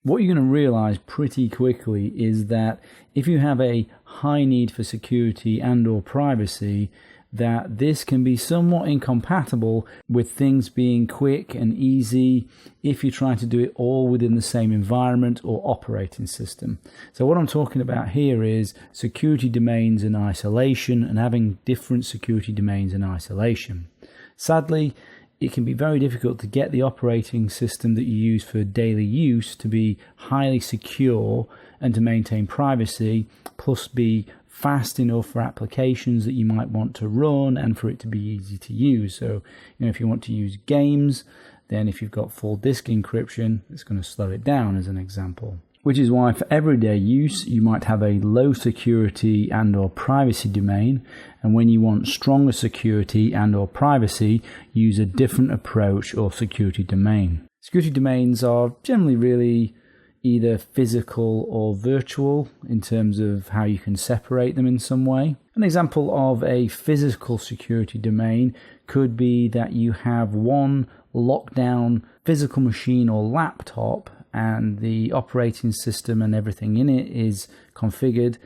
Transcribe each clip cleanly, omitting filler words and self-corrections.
What you're going to realize pretty quickly is that if you have a high need for security and or privacy, that this can be somewhat incompatible with things being quick and easy if you try to do it all within the same environment or operating system. So what I'm talking about here is security domains in isolation and having different security domains in isolation. Sadly, it can be very difficult to get the operating system that you use for daily use to be highly secure and to maintain privacy, plus be fast enough for applications that you might want to run and for it to be easy to use. So, if you want to use games, then if you've got full disk encryption, it's going to slow it down as an example. Which is why for everyday use, you might have a low security and or privacy domain. And when you want stronger security and or privacy, use a different approach or security domain. Security domains are generally really either physical or virtual in terms of how you can separate them in some way. An example of a physical security domain could be that you have one lockdown physical machine or laptop, and the operating system and everything in it is configured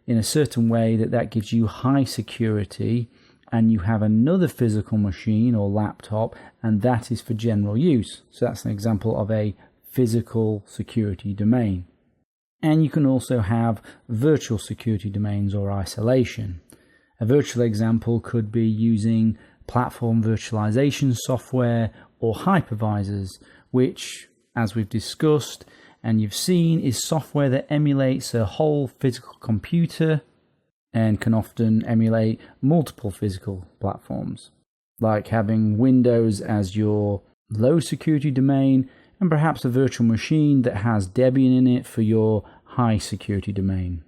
in a certain way that gives you high security, and you have another physical machine or laptop, and that is for general use. So that's an example of a physical security domain. And you can also have virtual security domains or isolation. A virtual example could be using platform virtualization software or hypervisors, which, as we've discussed and you've seen, is software that emulates a whole physical computer and can often emulate multiple physical platforms, like having Windows as your low security domain and perhaps a virtual machine that has Debian in it for your high security domain.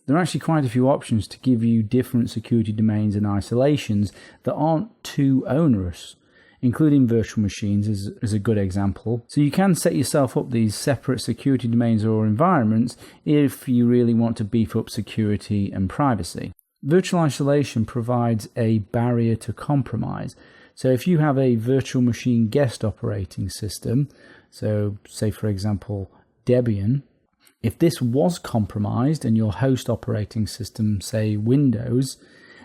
There are actually quite a few options to give you different security domains and isolations that aren't too onerous, including virtual machines is a good example. So you can set yourself up these separate security domains or environments if you really want to beef up security and privacy. Virtual isolation provides a barrier to compromise. So if you have a virtual machine guest operating system, so say for example Debian, if this was compromised and your host operating system, say Windows,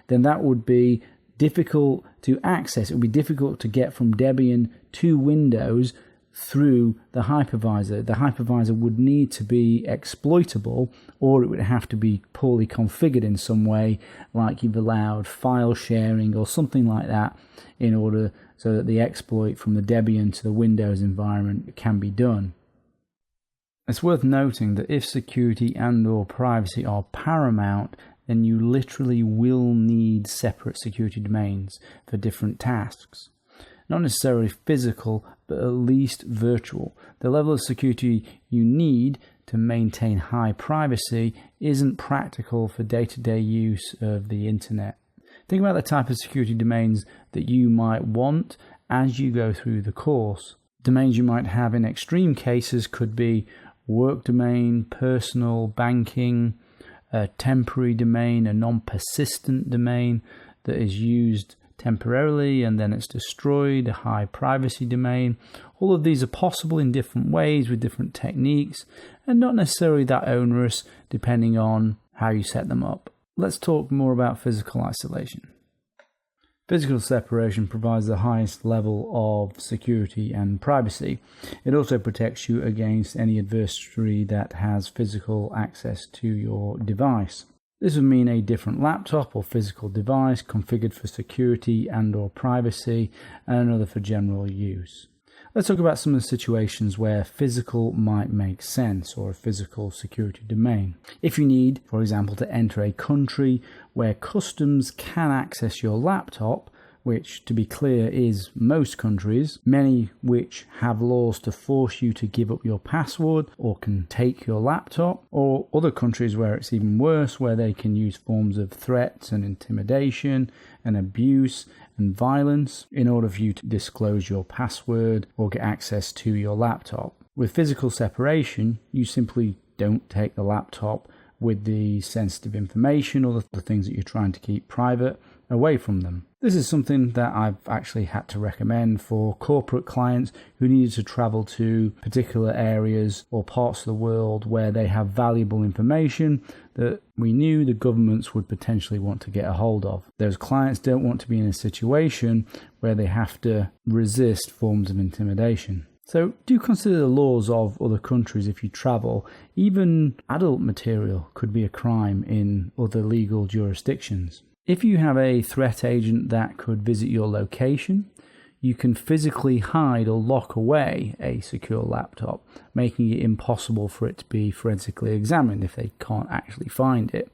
then that would be difficult to access. It would be difficult to get from Debian to Windows through the hypervisor. The hypervisor would need to be exploitable, or it would have to be poorly configured in some way, like you've allowed file sharing or something like that, in order so that the exploit from the Debian to the Windows environment can be done. It's worth noting that if security and or privacy are paramount, then you literally will need separate security domains for different tasks. Not necessarily physical, but at least virtual. The level of security you need to maintain high privacy isn't practical for day-to-day use of the internet. Think about the type of security domains that you might want as you go through the course. Domains you might have in extreme cases could be work domain, personal, banking, a temporary domain, a non-persistent domain that is used temporarily and then it's destroyed, a high privacy domain. All of these are possible in different ways with different techniques and not necessarily that onerous depending on how you set them up. Let's talk more about physical isolation. Physical separation provides the highest level of security and privacy. It also protects you against any adversary that has physical access to your device. This would mean a different laptop or physical device configured for security and or privacy, and another for general use. Let's talk about some of the situations where physical might make sense, or a physical security domain. If you need, for example, to enter a country where customs can access your laptop, which, to be clear, is most countries, many which have laws to force you to give up your password or can take your laptop, or other countries where it's even worse, where they can use forms of threats and intimidation and abuse and violence in order for you to disclose your password or get access to your laptop. With physical separation, you simply don't take the laptop with the sensitive information or the things that you're trying to keep private away from them. This is something that I've actually had to recommend for corporate clients who needed to travel to particular areas or parts of the world where they have valuable information that we knew the governments would potentially want to get a hold of. Those clients don't want to be in a situation where they have to resist forms of intimidation. So do consider the laws of other countries if you travel. Even adult material could be a crime in other legal jurisdictions. If you have a threat agent that could visit your location, you can physically hide or lock away a secure laptop, making it impossible for it to be forensically examined if they can't actually find it,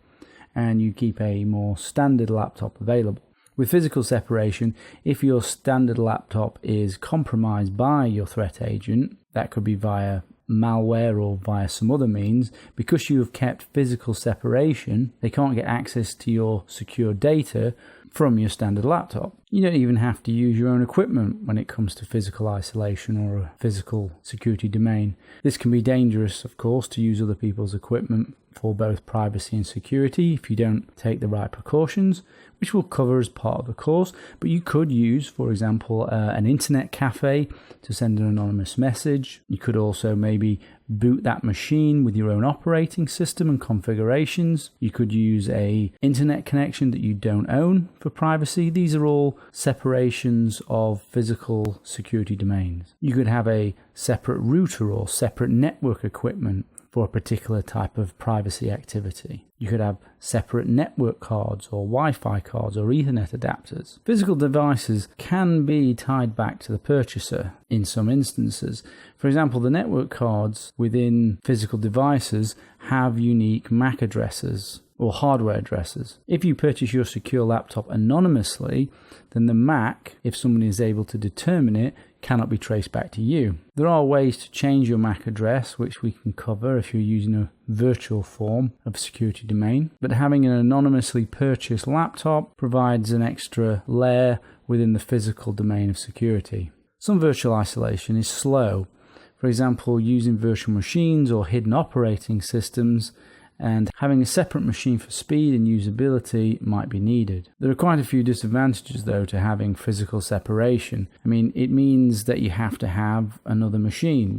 and you keep a more standard laptop available. With physical separation, if your standard laptop is compromised by your threat agent, that could be via malware or via some other means, because you have kept physical separation, they can't get access to your secure data from your standard laptop. You don't even have to use your own equipment when it comes to physical isolation or a physical security domain. This can be dangerous, of course, to use other people's equipment for both privacy and security if you don't take the right precautions, which we'll cover as part of the course. But you could use, for example, an internet cafe to send an anonymous message. You could also maybe boot that machine with your own operating system and configurations. You could use a internet connection that you don't own for privacy. These are all separations of physical security domains. You could have a separate router or separate network equipment for a particular type of privacy activity. You could have separate network cards or Wi-Fi cards or Ethernet adapters. Physical devices can be tied back to the purchaser in some instances. For example, the network cards within physical devices have unique MAC addresses or hardware addresses. If you purchase your secure laptop anonymously, then the MAC, if someone is able to determine it, cannot be traced back to you. There are ways to change your MAC address, which we can cover if you're using a virtual form of security domain, but having an anonymously purchased laptop provides an extra layer within the physical domain of security. Some virtual isolation is slow. For example, using virtual machines or hidden operating systems, and having a separate machine for speed and usability might be needed. There are quite a few disadvantages, though, to having physical separation. It means that you have to have another machine,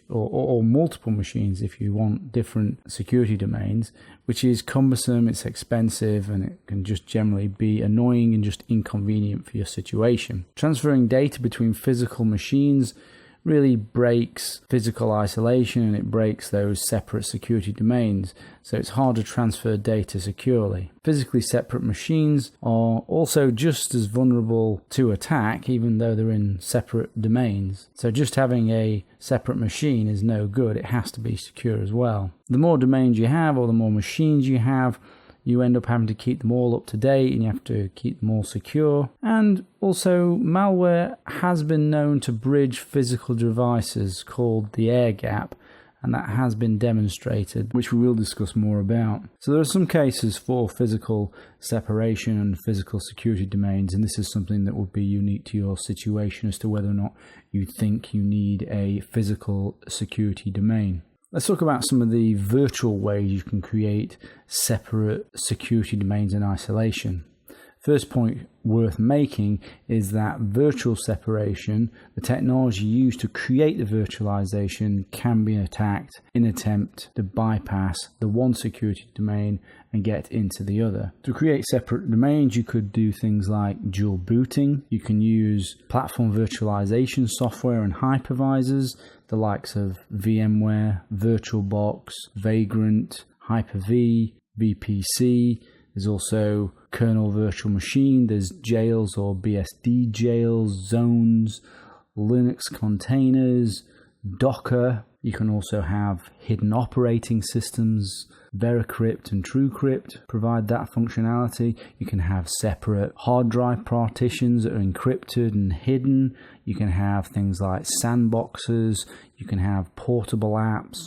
or multiple machines if you want different security domains, which is cumbersome, it's expensive, and it can just generally be annoying and just inconvenient for your situation. Transferring data between physical machines really breaks physical isolation, and it breaks those separate security domains, so it's hard to transfer data securely. Physically separate machines are also just as vulnerable to attack, even though they're in separate domains. So just having a separate machine is no good, it has to be secure as well. The more domains you have, or the more machines you have, you end up having to keep them all up to date, and you have to keep them all secure. And also, malware has been known to bridge physical devices called the air gap, and that has been demonstrated, which we will discuss more about. So there are some cases for physical separation and physical security domains, and this is something that would be unique to your situation as to whether or not you think you need a physical security domain. Let's talk about some of the virtual ways you can create separate security domains in isolation. First point worth making is that virtual separation, the technology used to create the virtualization, can be attacked in an attempt to bypass the one security domain and get into the other. To create separate domains, you could do things like dual booting. You can use platform virtualization software and hypervisors, the likes of VMware, VirtualBox, Vagrant, Hyper-V, VPC. There's also kernel virtual machine, there's jails or BSD jails, zones, Linux containers, Docker. You can also have hidden operating systems. Veracrypt and TrueCrypt provide that functionality. You can have separate hard drive partitions that are encrypted and hidden. You can have things like sandboxes. You can have portable apps.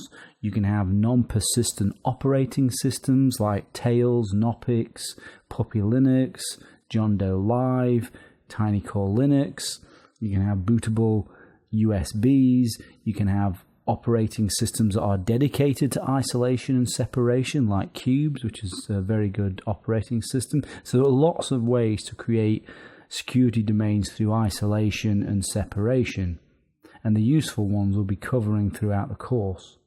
You can have non-persistent operating systems like Tails, Knoppix, Puppy Linux, John Doe Live, TinyCore Linux. You can have bootable USBs. You can have operating systems that are dedicated to isolation and separation, like Qubes, which is a very good operating system. So there are lots of ways to create security domains through isolation and separation, and the useful ones we'll be covering throughout the course.